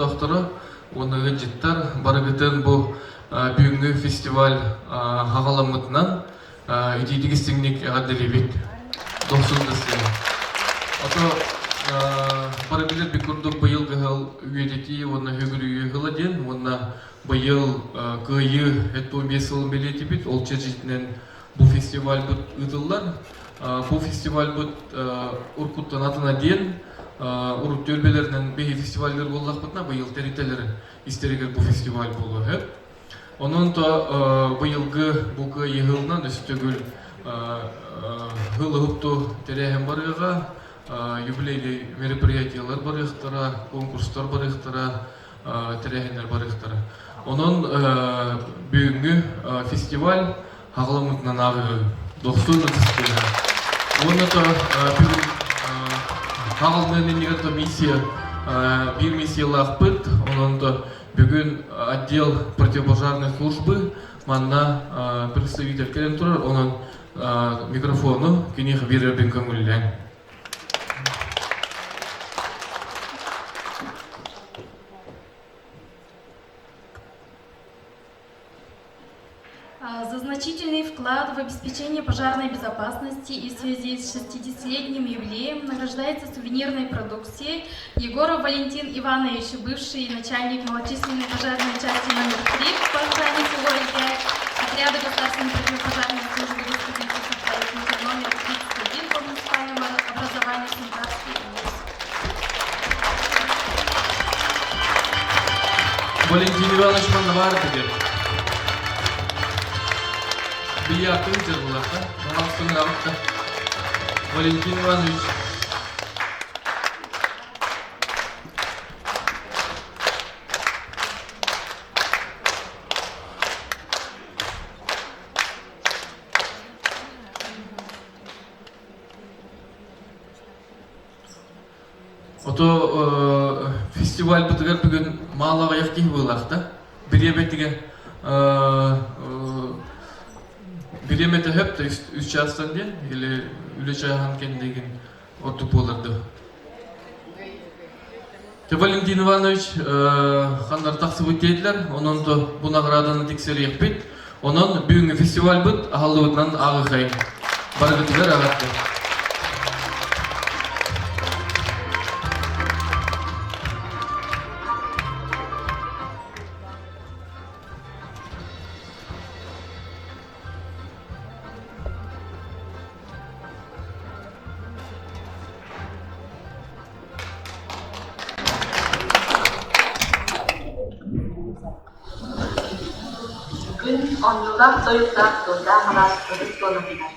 doktoru, onu gıcıttar, barıgıtın bu büyüngü festival hağalamıtından üdeydik istimlik addelibit 90'lısı. Ото барыгылар бикурдук быйыл гыл үедети, оны хөгүрү гыладен, оны быйыл кыйы эту бесыл билети бит, ол чержитинен бу фестиваль бут ытыллар. Бу фестиваль бут Уркуттан атына ден, Урук төлбелеринен бейи фестивальдер боллак бутна, быйыл терителер истерегер бу фестиваль болу. Онун то быйылгы бу кыйы гылынан өстөгүл гылы хупту терехен барыга, юбилейли мероприятиялар барыктара, конкурстар барыктара, терехенер барыктара. Онун бүгүнгү фестиваль хагыламытынан агы 90-ны. Оны то бүгүн хагылманын миссия, бир миссиялак быт, онун то бүгүн отдел противопожарной службы манна представитель келем турар, онун микрофону кенех берербен көңүлден. За значительный вклад в обеспечение пожарной безопасности и в связи с 60-летним юбилеем награждается сувенирной продукцией Егоров Валентин Иванович, бывший начальник малочисленной пожарной части номер 3 по охране село отряда государственной противопожарной службы республики Саха номер 31 по муниципальному образованию Сундарский область. Валентин Иванович Мандавар теперь. Биякын жырлака, намастын рабытта. Валентин Иванович. Ото фестиваль бутыгар бүгін малаға яқки болақта. Биреметтіге Биреметі хөпті үш частан ден, или үлі чайхан кендеген отып оларды. Валентин Иванович қандар тақсы өттейділер, оның бұл нағыраданы тексері екпет. Оның бүгінгі фестиваль бұд, ағалы бұдынан ағы қай. Барғытылар ағатты. Onlular soyuklap durda harastırıp dolanırlar.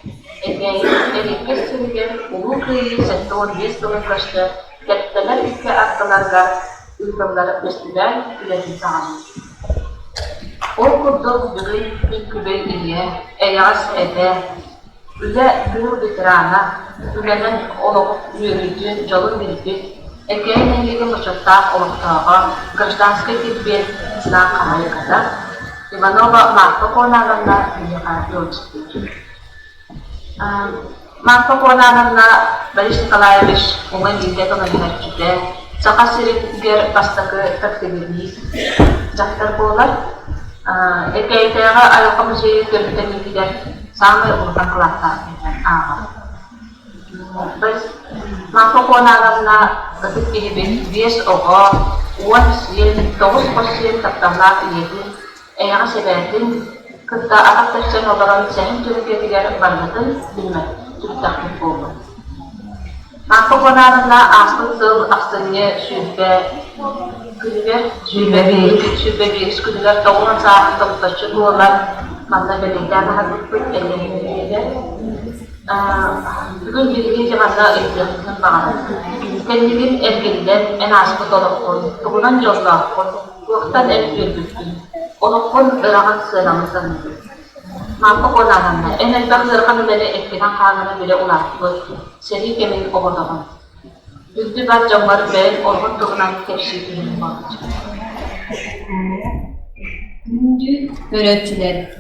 Elekes sürügen ulu kıyı sektor 5 dolaştı. Ketteler ülke aktalarga ülkeleri festival ületi sağlanır. O kurduk bugün bir kübey ile eyas ede üle günü bitirana ülenin olup yürüdü yolun bildik. Ekeyinliği mıçıkta oluqtağa gражданский bir islam kamayı kadar Ivanova Marko Konan'la yol çıktı. Marko Konan'la Boris Nikolaevich onun bildiği kanallarında Sakasirip bir bastaki takdirliyiz. Zaktar boğular. Ekeyteğe ayakkabıcıyı görmeden gider. Sami urkan kılakta. Marko Konan'la gıdık gibi bir oğa 10 yıl 9 yıl kaptanlar yedi. Eğer sebetin kıta adaptasyon olarak senin Türkiye'de varlığın bilmek, Türk takip oldu. Marko Konan'la aslında aslında şüphe bir külüver doğulan saat toplaşık olan manda belirten hazırlık ellerinde bugün bildiğin zamanda ihtiyacının bağlı. Kendinin evlinden en aşkı dolup oldu. Doğulan yollar oldu. Vaktan el gördüktün. Onun ırağın sığınamı sanırdı. Marko Konan'la en elbaq zırkanı beni etkiden kanını bile ulaştı. Seri kemin oğurdağı. Yüzlü bat camları ben orgun tuğunan tepşirliğini bağlayacak. Gündü öğretçiler.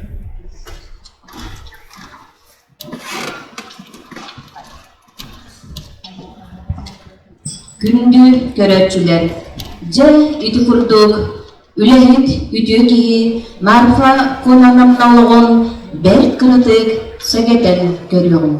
Gündü öğretçiler. Же үті күрдік, үләйік үті кейі марфа кунанамналығын бәрт кірдік сәгетен көріғын.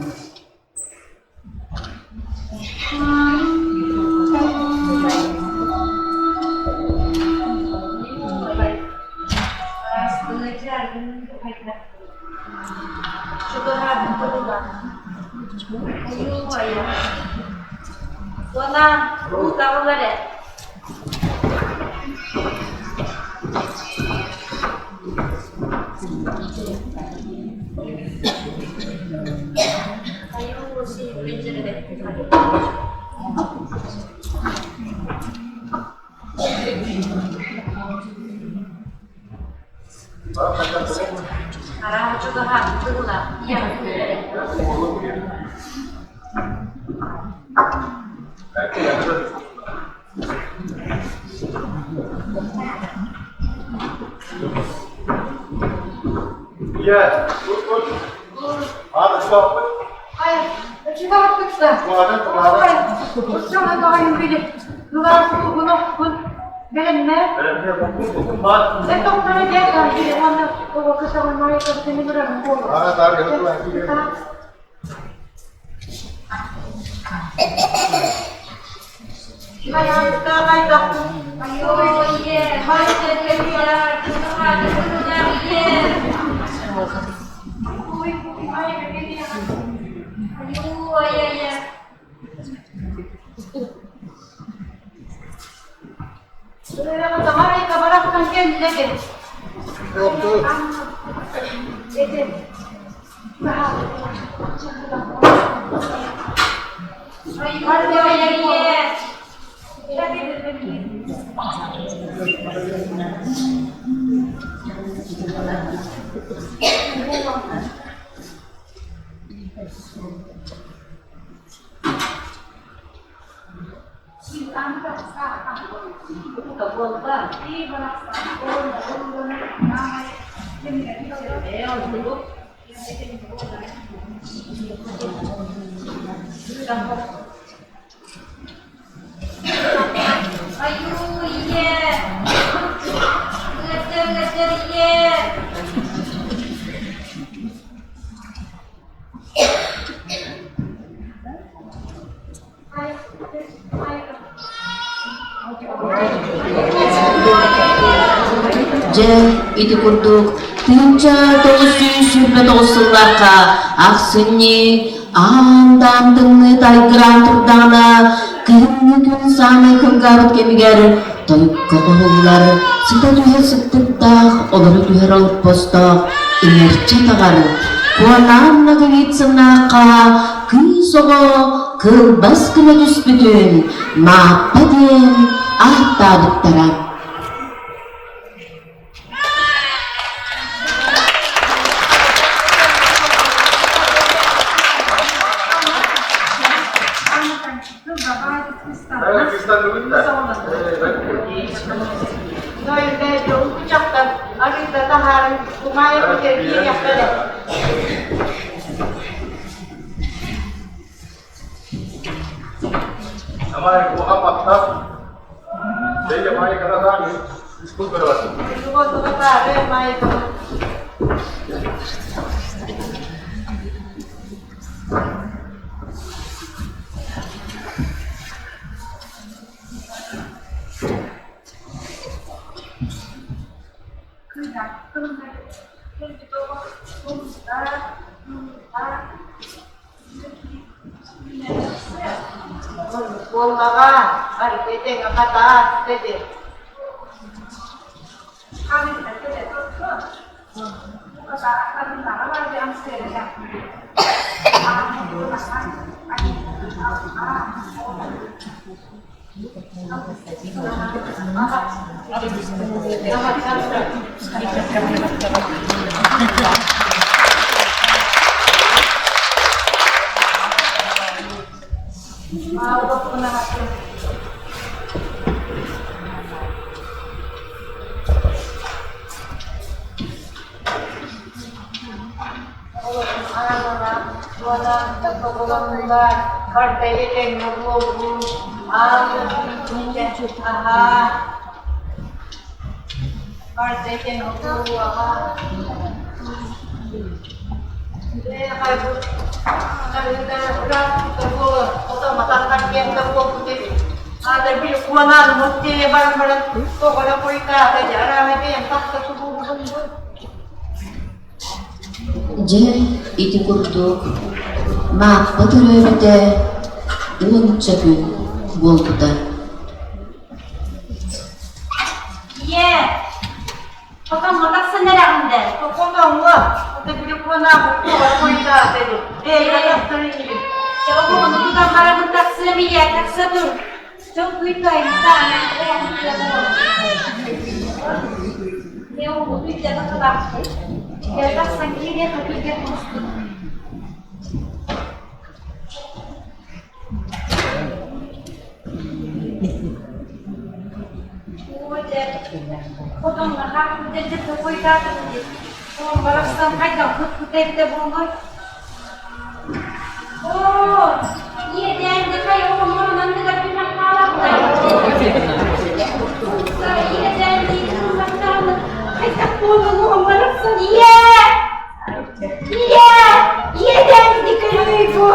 Iya, good. Ada siapa? Ayah, coba periksa. Kemarin. Periksa kawan ini. Luar bunuh pun berenang. Kemarin. Saya tahu mana dia kan dia mana bawa ke sana mereka sini berang pun. Tarik itu lagi. Ayah, kita baik dah. Ayo, iya, baik saja dia. Cuma ada dulunya, iya. Ayah, begini ya. Ayo, iya, iya. Sudah kata mereka barang kan jadi. Betul. Jadi. Ayo, iya, iya. Ayo, iya. Ngejar, iya. Je үті күрдік, түйінчі 929 жылларға ақсыне аңдамдыңны тайгыран тұрдағына күйінні күн саны күнгарыт кемігер тойыққа қолылар сыта түйе сыттықтақ олары түйер алып постақ инерче тағары куанамна кевитсыңнақа күй соғы кылбас кілі түспітін маппа ден ақтабыттара. Kita dulu dah. Rồi để chúng chắc là ở đây là ta hàng của mai có thể ghi nhập đây này. Hamaरे Muhammad था. Jadi हमारे करा था स्कूल करवाते. Chúng tôi ta đây mai có buông baba, ada tete nggak kata tete. Kami tete itu, kata kami nara lagi amser ya. Aku pernah hasil. Wala, Aha. Kardeşim bu ama. Ada bil kuanan mesti barang-barang tu kalau kau ikat aja ramai yang tak tersubuh. Je iti kurduk mak batıröbete unca gün bolduda. Ye. Kau matak sendiri anda. Kau tahu nggak? Ada bil kuanan tu kalau kau ikat aja. Yang terini. Coba kau menentukan barang tak semi ya tak sedur. Çok büyük kayıtlar. Ne oldu? Bir de ne kadar şey? Yerden sanki ne kadar yapmıştı. Kodonlar hakkında ciddi koyacağız. Sonra barastan kaydan kutkutekte bulunur. Oo, iya dia kayak orang nanti tak bisa kalah. Iya janji sama. Kita pun ngomong bareng iya. Iya, iya janji kayak itu.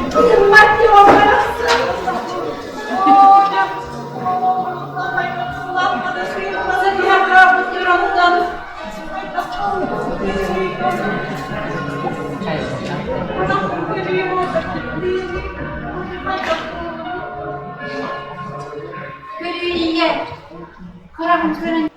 Kita mati orang bareng. Oh, setiap kamu dirangkan. Keriye, kurang kurang.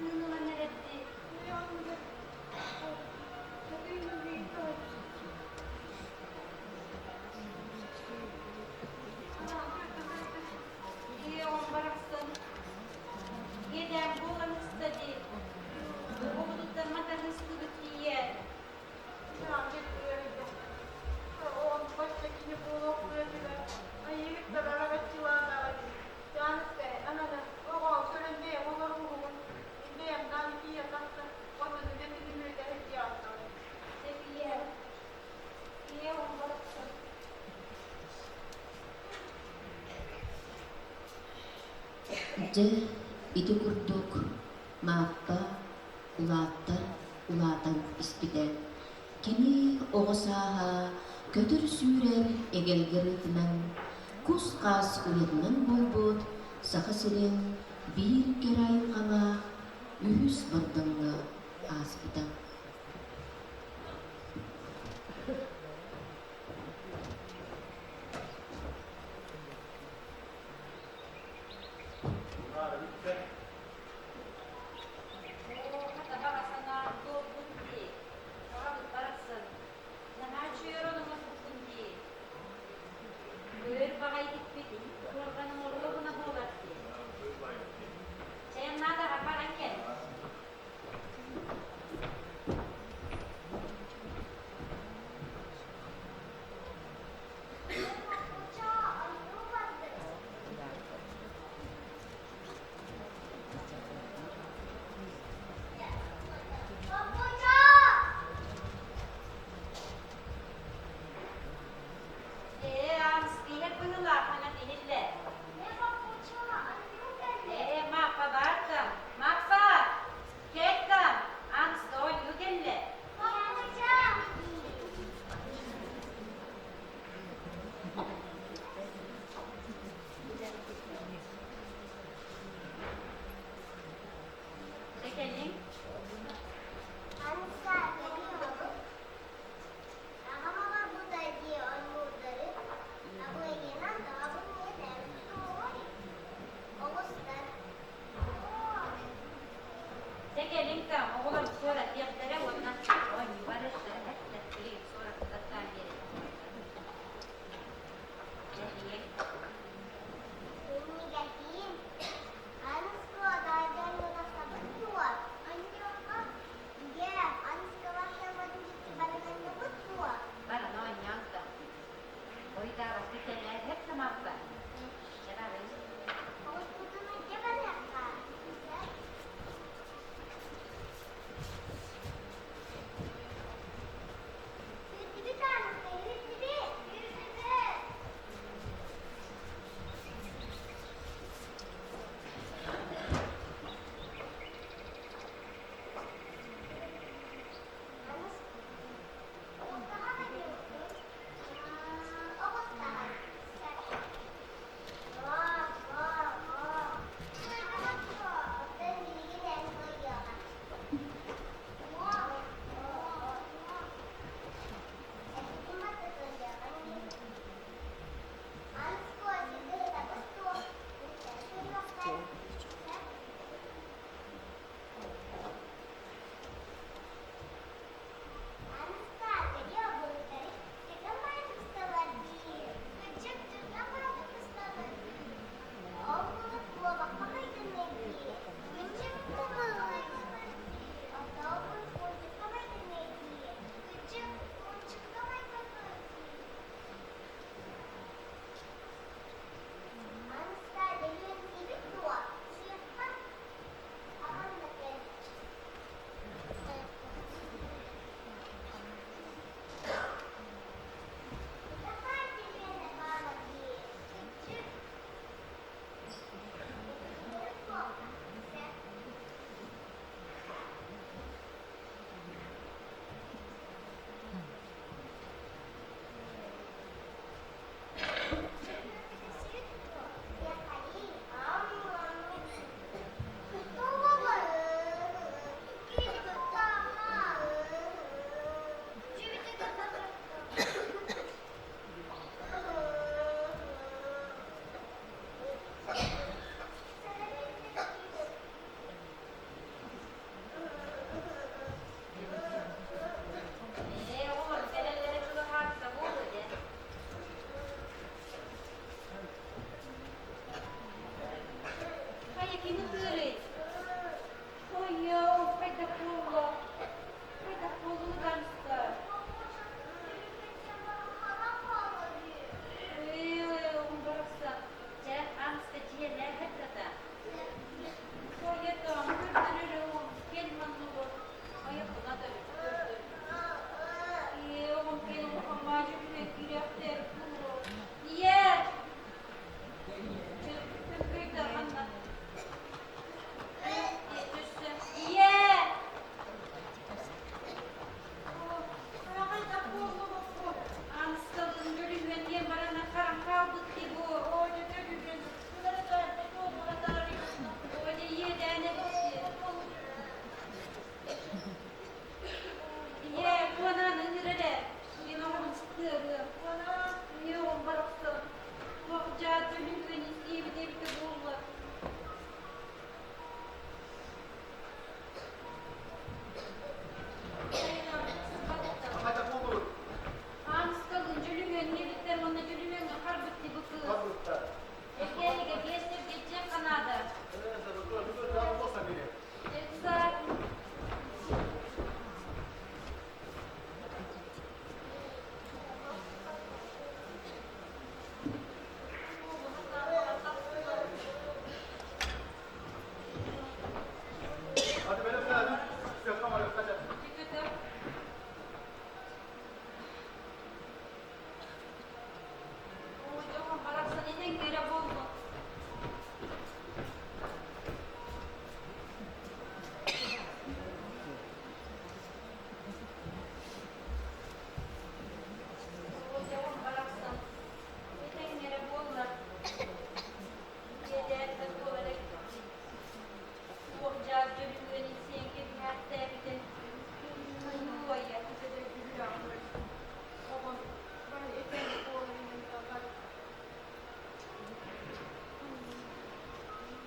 Je iti kurduk mappa ulatan ispide. Kini oğusaha kötür sürer egelgeritinden kus kas uyatından bulbut sakasirin bir keray kama ühüs bardanga aspida.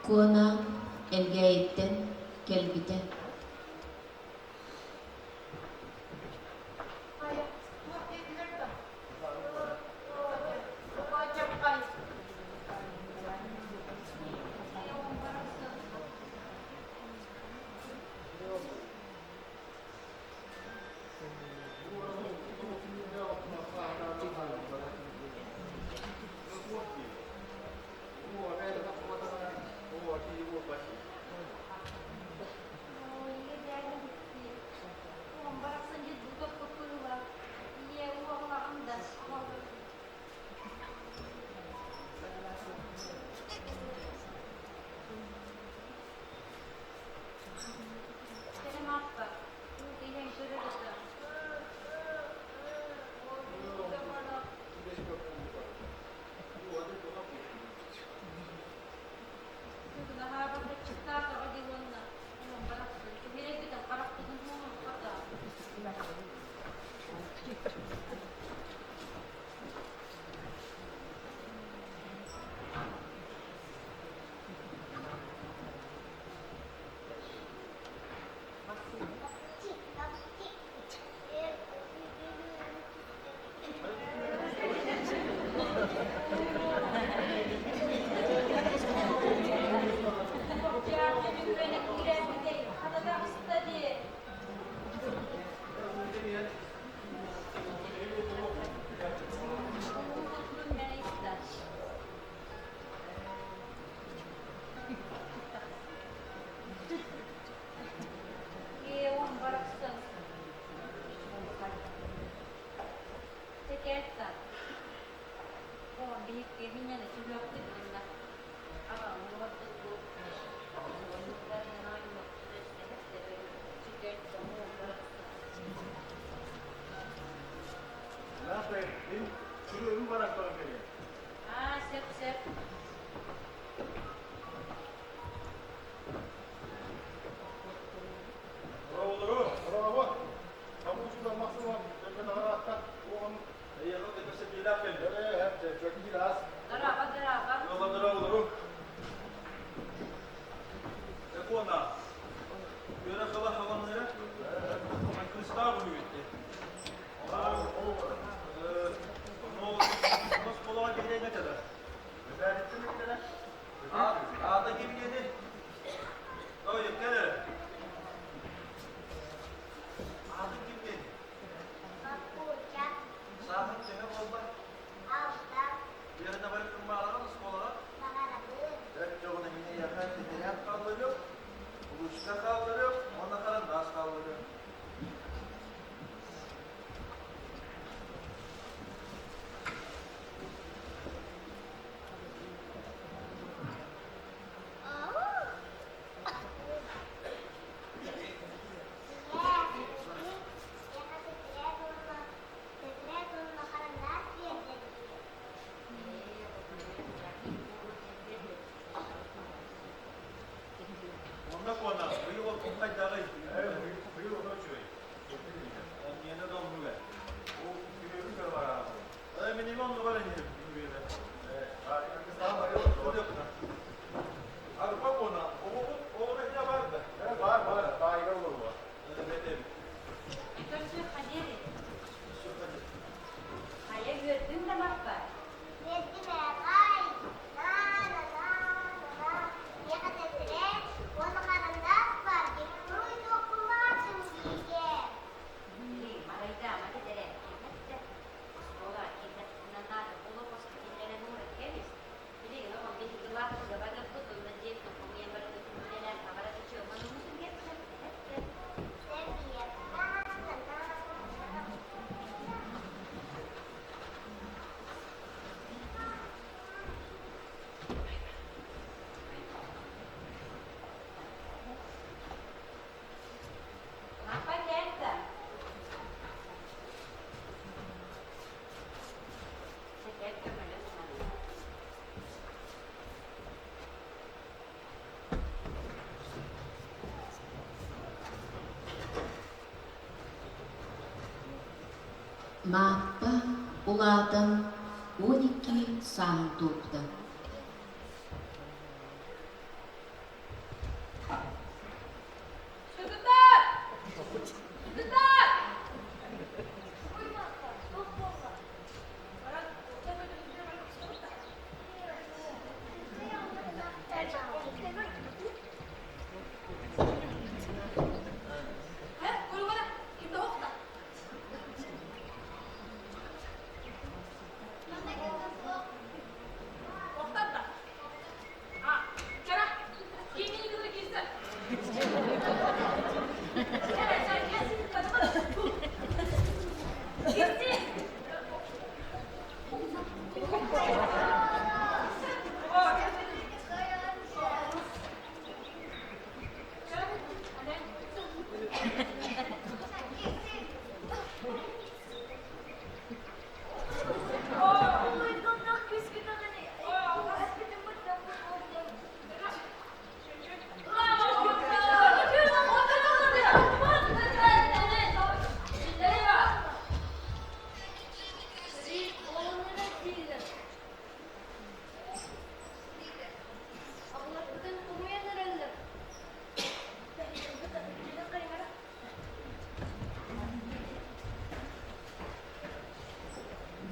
Kuana elgeitten kelbite. Maappa uğadan 12 sağ topta.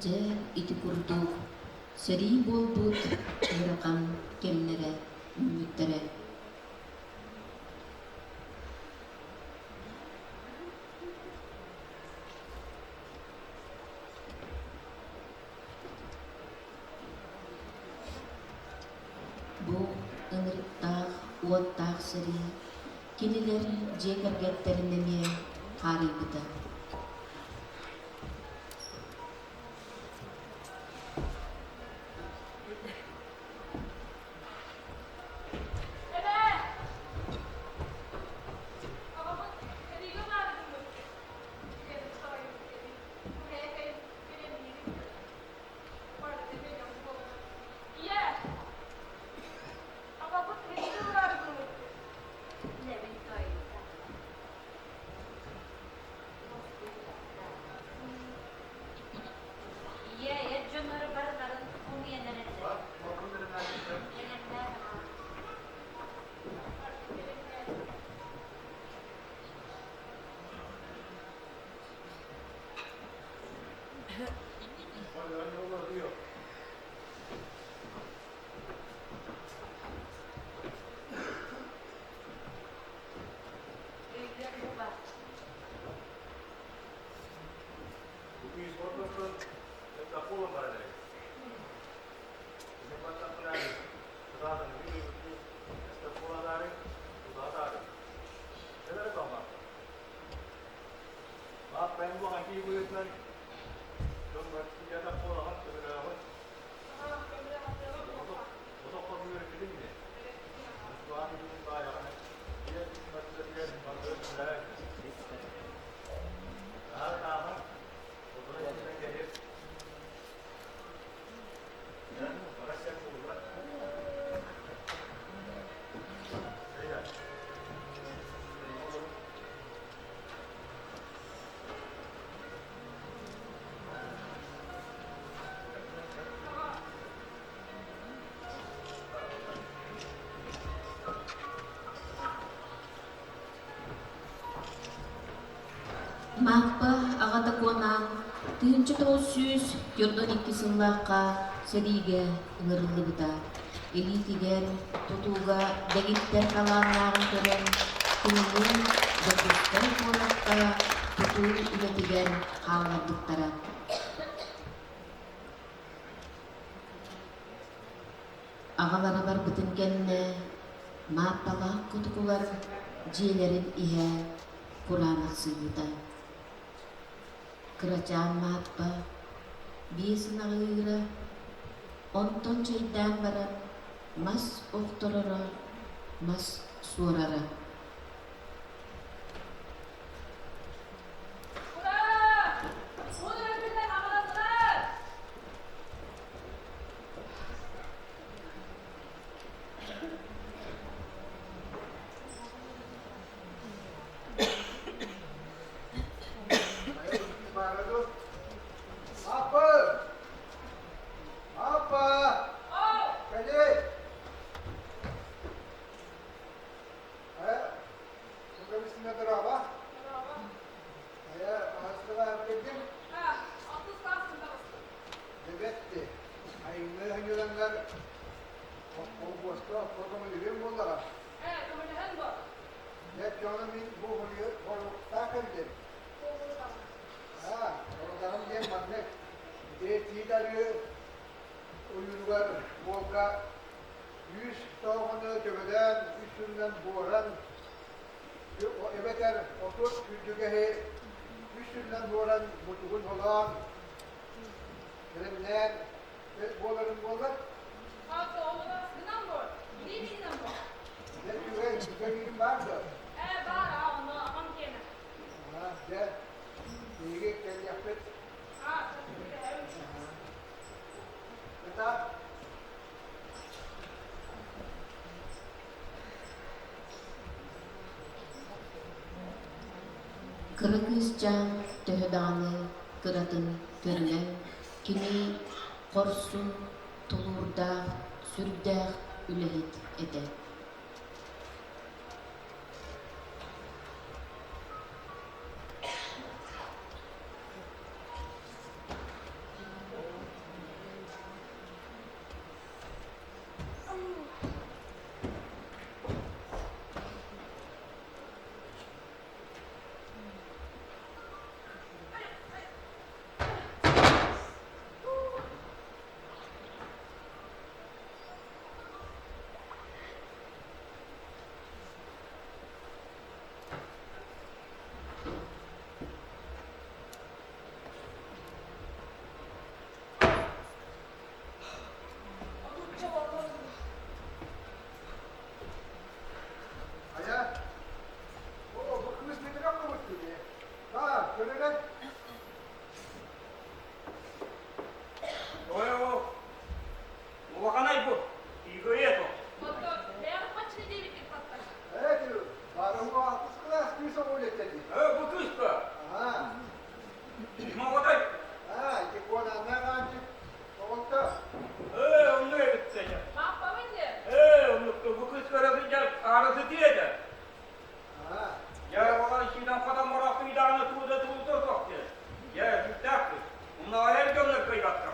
же ити курдук сери болбут ыракан келлере үмүттере. Бу ынырыктаах уоттаах сери кинилер жекергеттеринене харыйбыта. Маппа агата куанан тыынчы тоғыз сүүс жордон икки сыллааққа сәдиге ыңырыллыбыта. Элитигер тутууга дегиттер калаанаагын көрен күнүнүн допустар куанакка тутуу үлетигер хаалардыктара. Агалары бар бытын кенне маппага кутукулар жиелерин ihe кураанаксыйбыта. Кырачаан мааппа биесин агыыра онтон чейдаан баран мас охторора мас суорара. Kırgızcan töhödağını kıratın görülen kimi korsun tulurda sürdağ ülehit eder. Ya bana işinden kadar moraklı idağını tuğda soktu. Ya güttahti. Bunlar her gömlek kıybattı.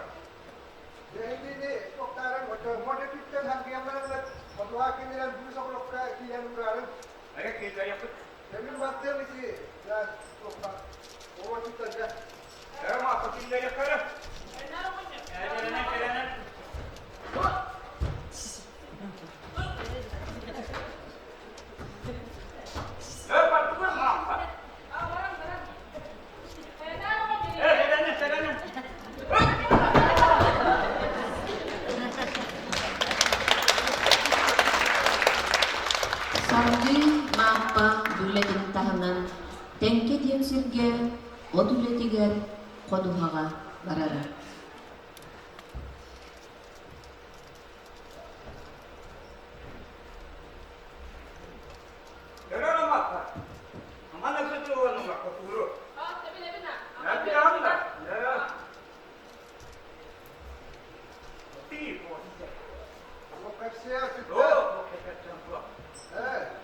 Jadi doktoran model kita harga yang mana modal kini dulu sebelum kita yang berada. Ayak kita yapıp. Jadi macam ni dan doktor. Orang kita je. Ya masa kita yakarım. Sargı mapa dületin tahanan tenke diyen sirge o dületiger koduhaga barara. Lokasi kita.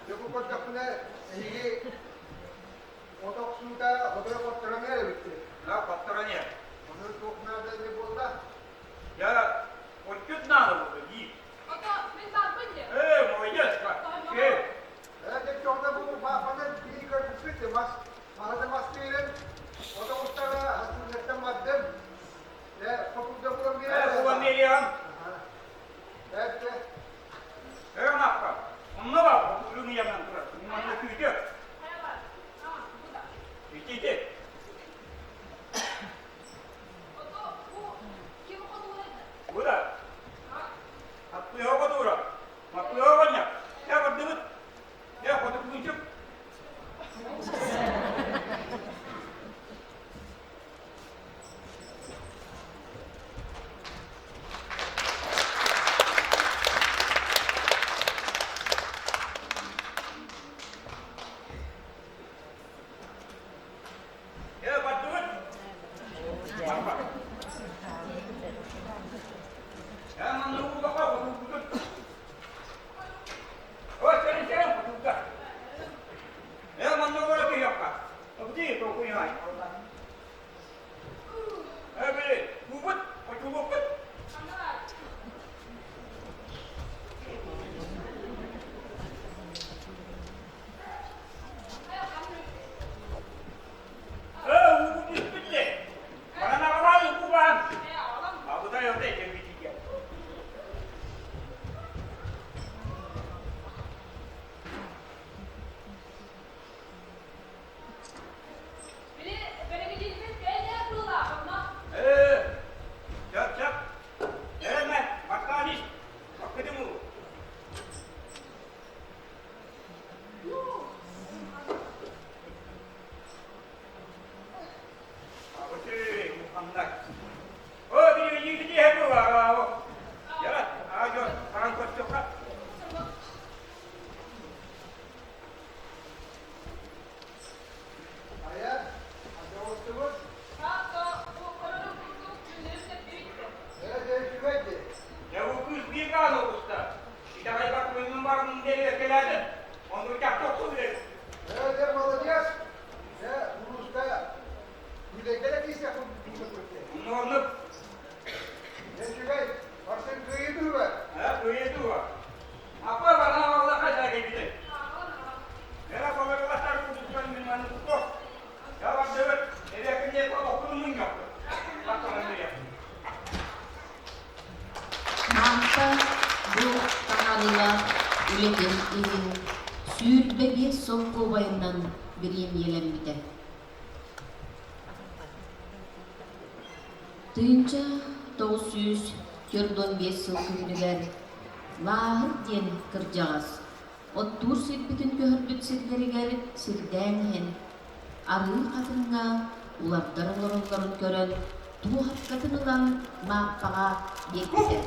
Joko kota punya ini untuk sudah beberapa terangnya begitu. Menurut dokter ada ni bola. Jadi contoh buku apa ni pilih kerja itu mas. Mahal mas pilih. Untuk utara hasil nettem madem. Ya, pemuda pulang dia. Evet. Mapa bu tanganıyla ületin izin sürbe bir sokku bayından biriyim yelen bite. Tıyınca 945 yıl kürnüler lahır diyen kırcağız. Ottur sirbitin köhürbüt sirgeriger sirden hen. Arı kadınga ulardarın orunların körön tuğ hakkatınılan mappağa yekse.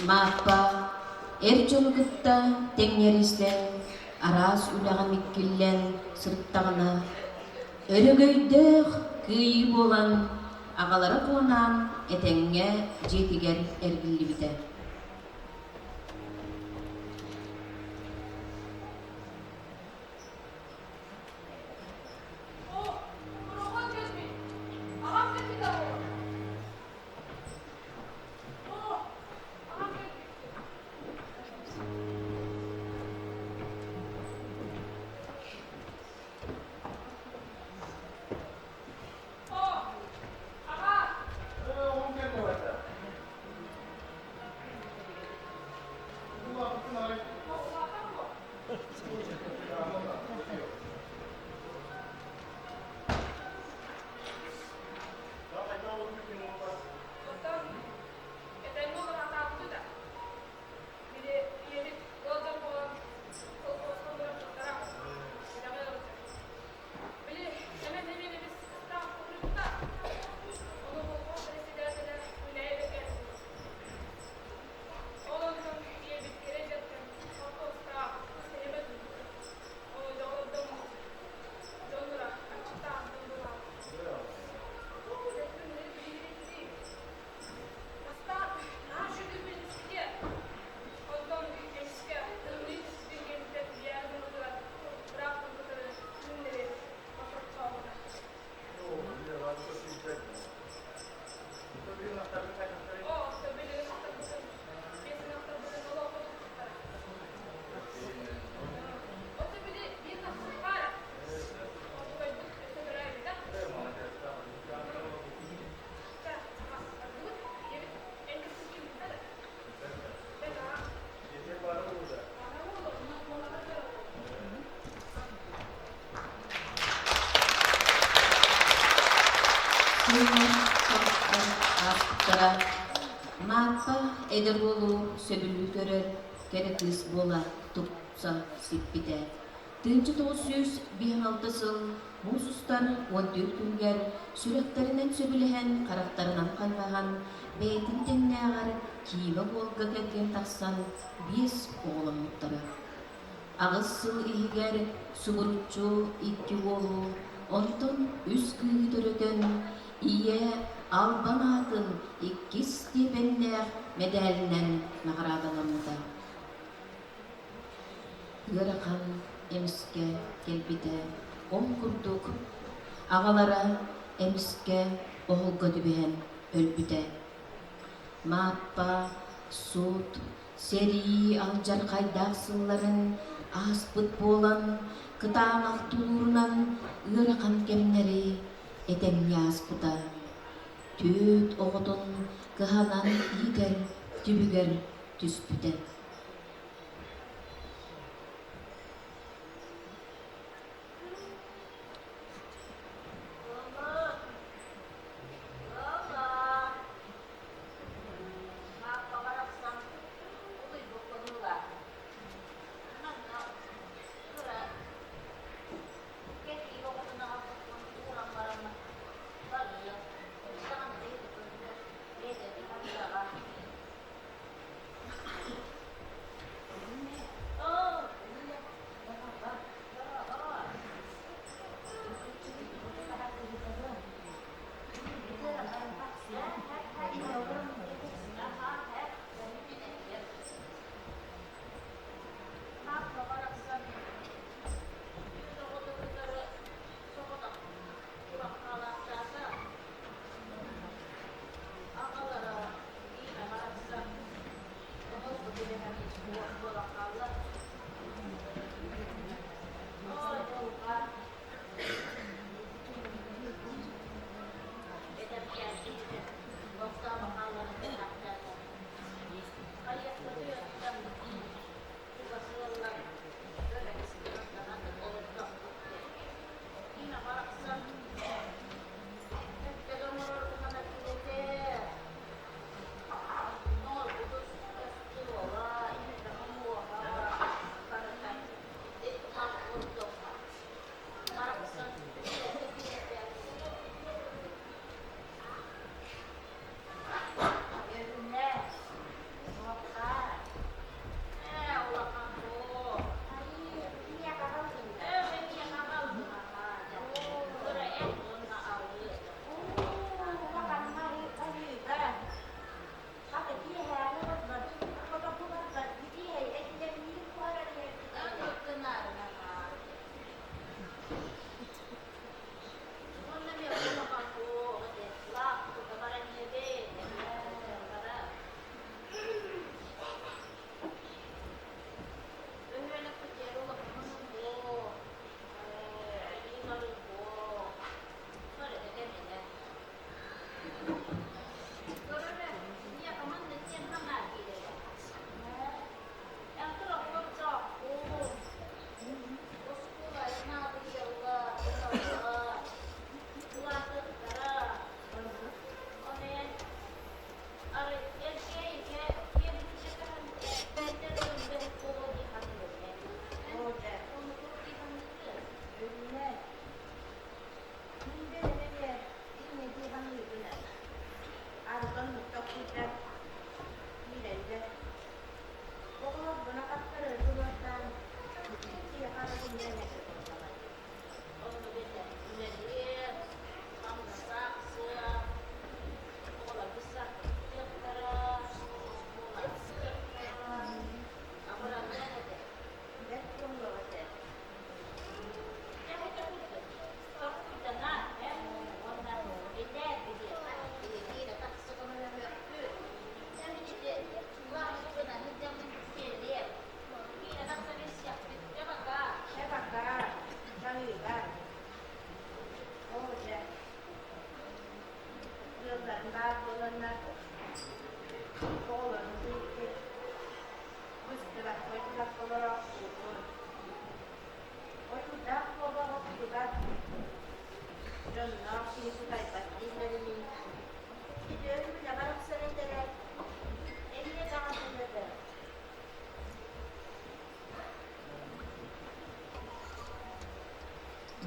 Мааппа эр жолугутта теңнерислен араас үләгән иккиллен сырттагына өрөгөйдөх кыйы болан агалара куанан этеңге жетигер эргиллибите. Мааппа эдер болу сөбүлүү көрөр керекис бола тупса сиппите. 1956 жыл мусустар 14 күнгер сүрөттеринен сөбүлэһэн карактарынан калбаган бейтин теңнээгар кийиме болга келген таксан 5 оголомуттары. Агыс сыл ихигер субуручу 2 болу онтон үс кыйы төрөтөн ие албан атын 2 степеннер медалинен наградаланды. Гыракан эмиске келбите он курдук агалара эмиске оголго дибен өлбүте. Мааппа суут сери алжар кайдак сылларын аспыт болан кытааңак тулурунан ыракан кемнери этеңне аспыта. Түйөт оғытын кыханан иитер түбүгер түспүте.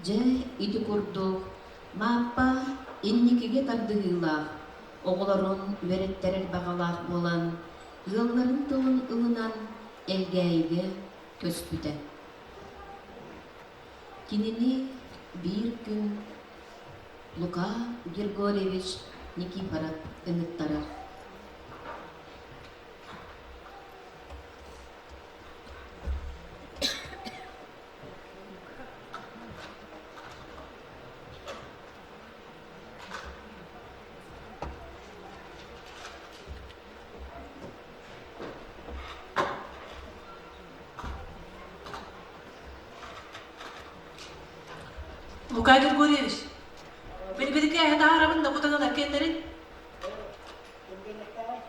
же ити курдук, мааппа инникиге тардыгыйлаах, оголорун үереттерер бағалаах болан, ылларын тылын ылынан элгәйге көспүтэ. Кинини bir gün Luka Григорьевич Никифоров ыныттарар. Luka Gregoriyevich, beni birlikte ayda arabında kutanalar kendilerin.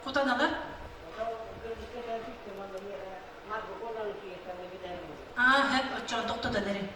Kutanalar. Hep açan doktor da derim.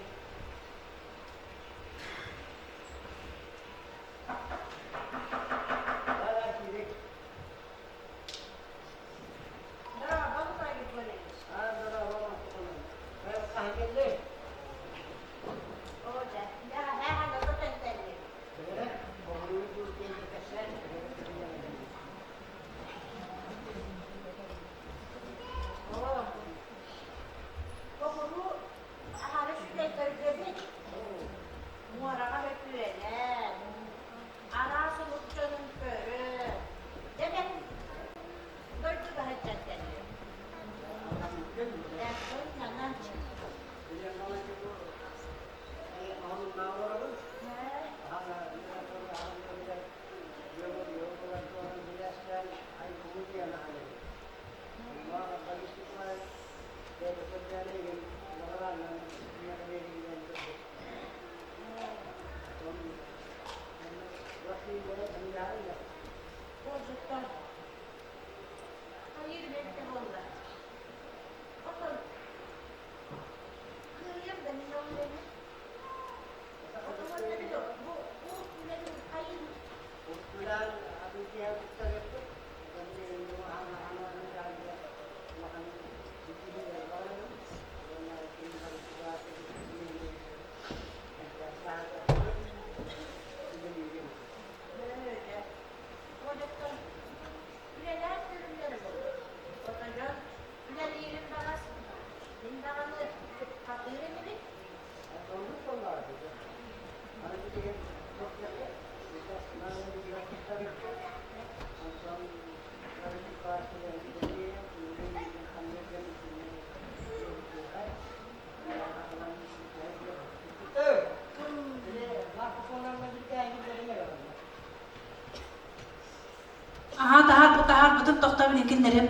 Tahar bütün doktor bilinkinlerim.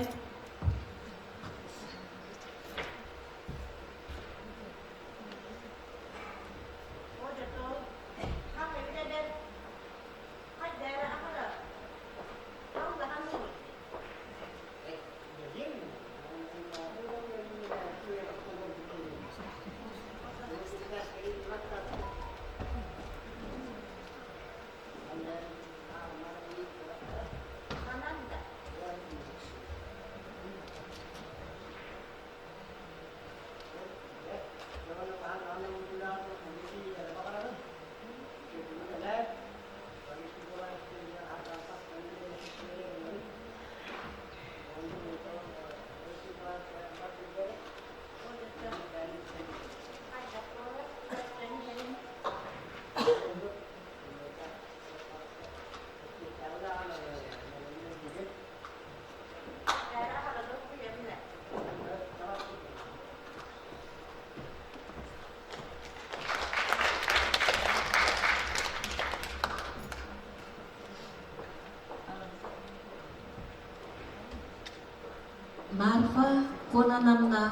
Marfa konanamna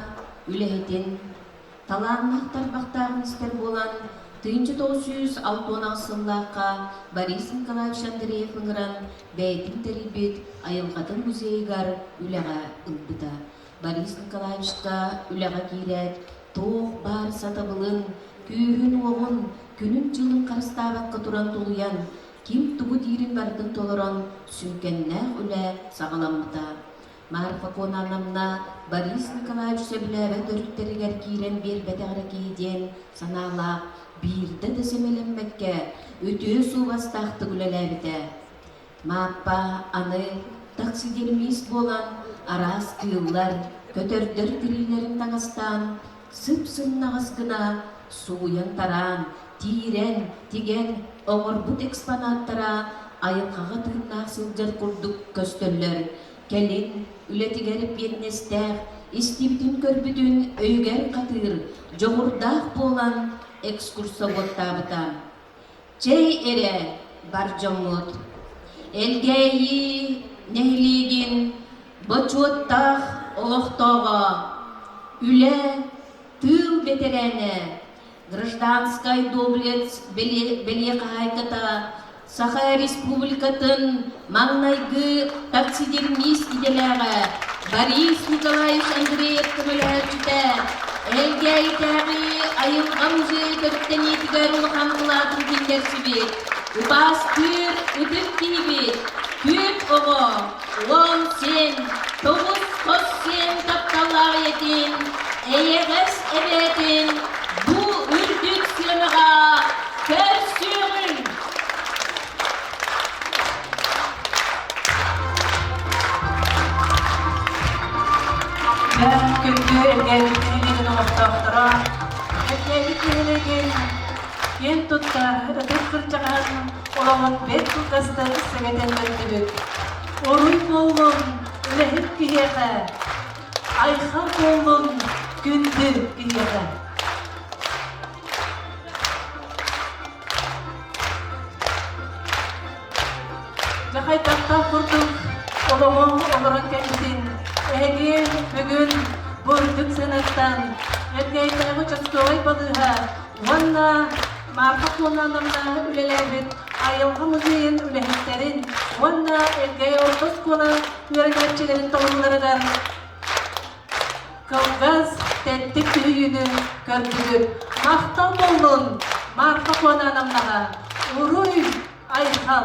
ülehedin talanlaqtar baqtağın ister bolan 1906 сыллаққа Борис Николаевич Андреев ыңыран бәйтін тәрибет айылғатын музейгар үләға ылбыта. Борис Николаевичка үләға кейрәт тоқ бар сатабылын, күйін оғын, күнін жылын қарыстабаққа туран тұлуян, ким тугу дирин бардын толыран сүнкеннәк үлә сағаламыта. Марфа Конанамна Борис Николаевич сөбіләбі дөріктерігер кейрен бербетіғірі кейден санала бирді десемеленмекке өте су бастақты күлеләбіді. Маппа аны тақсидермес болан арас кыыллар көтөрдөр тирилерин таңастан сып-сым нағызгына суыян таран, тирен, тиген, оңорбут экспонаттара айылқаға тыыннақ сылжар курдук көстөллөр. Келин, үлетигеріп еннестәқ, истибітін көрбүтін өйгер қатыр, жоғырдақ болан экскурсоводтабыта. Чей эре бар жомут, элгейи нехлигин, бочуоттақ олықтоға, үле тыл ветерене, гражданской доблец белеқайката, Саха Республикатын маңнайгы таксидермис иделәғі Борис Николаевич Андреев көміләтті әлге айтағы айылға музей көрттен етігер ұлыған қылатын кендерсі Убас түр үдік кейбет, көт оғы, 10 сен, 9 қос сен тапталағы етін, әйеғіз әбетін, бұ үрдік сеніға көрсігін. Ben gündü elgevitliğinin ortaktara, elgevitliğinin yen tutta, ödek kırçağın olamın bet kukasıda istegeten göndürük. Orun olun, ülehip giyeğe, ayxal olun, gündü giyeğe. Jahay takta kurduk, olamın olarak kendin, Ege bugün burduk sanattan, elgeytağın çastoğay balığa, vanna marfa konanımda ülelebit, ayılğı muzeyin ülehitlerin, vanna elgey ortos kona üregatçilerin tohumlarıdan, kavgaz tettik tüyünü gördüğü, mahtam olun marfa konanımda, uruy ayhal.